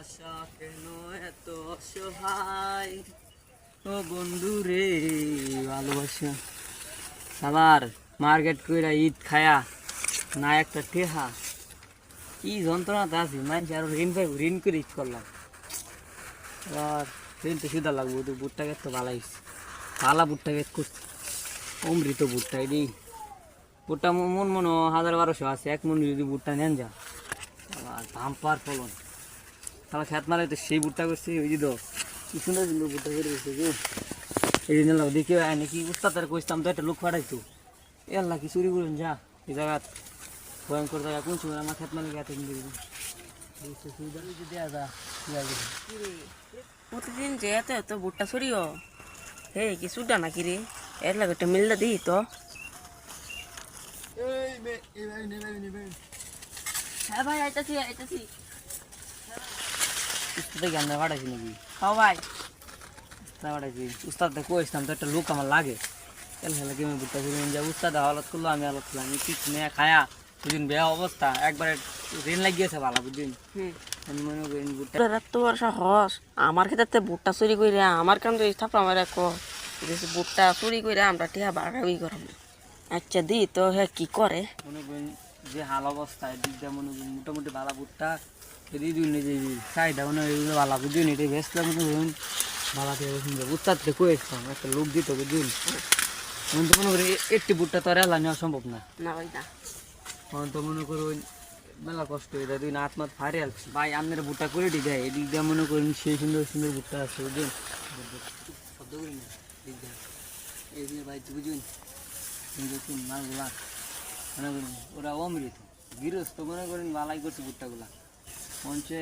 ভালোবাসা কেন এত অসহায় ও বন্ধু রে ভালোবাসা আবার মার্কেট কইরা ঈদ খায়া না একটা টেহা কি যন্ত্রণাতে আছি মানুষ আরো ঋণ পাই ঋণ করে ঈদ করলাম আর ঋণ তো সুদা লাগবো তো বুটটাকে তো ভালাইছি ভালা বুটটাকে করছি অমৃত বুটটা এটি বুটটা মন 1000-1200 আছে এক মন যদি বুটটা নেন যা আর ধাম্পার ফলন তাহলে খেত মারে তো সেই বুটটা করছি ওই যে তো কি সুন্দর সুন্দর বুটটা করে দিচ্ছে যে এই জন্য দেখি নাকি উস্তাদের কইতাম তো একটা লোক পাঠাইতো এল্লা কি চুরি করুন যা এই জায়গা ভয়ঙ্কর জায়গা কোন সময় আমার খেত মারে গেছে কিন্তু দেওয়া যা প্রতিদিন যে এত এত ভুট্টা ছড়িও হে কি সুডা নাকি রে এর লাগে একটা মিলটা দিই তো হ্যাঁ ভাই আইতাছি আইতাছি উস্তাদে জ্ঞান পাঠাইছি নাকি হ্যাঁ ভাই পাঠাইছি উস্তাদ কইছিলাম তো একটা লোক আমার লাগে এল হেলা কেমন বুটটা চুরি যা উস্তাদ হালত করলো আমি হালত করলাম আমি ঠিক নিয়ে খায়া দুদিন বেয়া অবস্থা একবারে ঋণ লাগিয়েছে ভালো বুঝদিন আমি মনে করি বুটটা তো বর্ষা হস আমার ক্ষেত্রে ভুট্টা চুরি করে আমার কান তো থাপড়া আমার এক ভুট্টা চুরি করে আমরা টিয়া বাগাবি করাম আচ্ছা দি তো হ্যাঁ কি করে মনে করেন যে হাল অবস্থা এদিক দিয়ে মনে করেন মোটামুটি ভালো বুটটা যদি দুই নিজে চাহিদা মনে হয় এগুলো ভালো বুঝুন এটা বেসলে মনে করুন ভালো থেকে শুনবে উত্তার থেকে কয়েছিলাম একটা লোক দিত বুঝুন মনে তো মনে করি একটি বুটটা তো আর এলা নেওয়া সম্ভব না না ভাই না তখন তো মনে করুন মেলা কষ্ট হয়ে যায় দুই না আত্মাত ফারে আলছি ভাই আপনার বুটটা করে দি দেয় এদিক দিয়ে মনে করেন সেই সুন্দর সুন্দর বুটটা আছে বুঝুন শব্দ করি না দিক দিয়ে এই দিকে ভাই বুঝুন দেখুন মাছগুলা মনে করুন ওরা অমৃত গৃহস্থ মনে করেন ভালাই করছে ভুট্টাগুলা মঞ্চে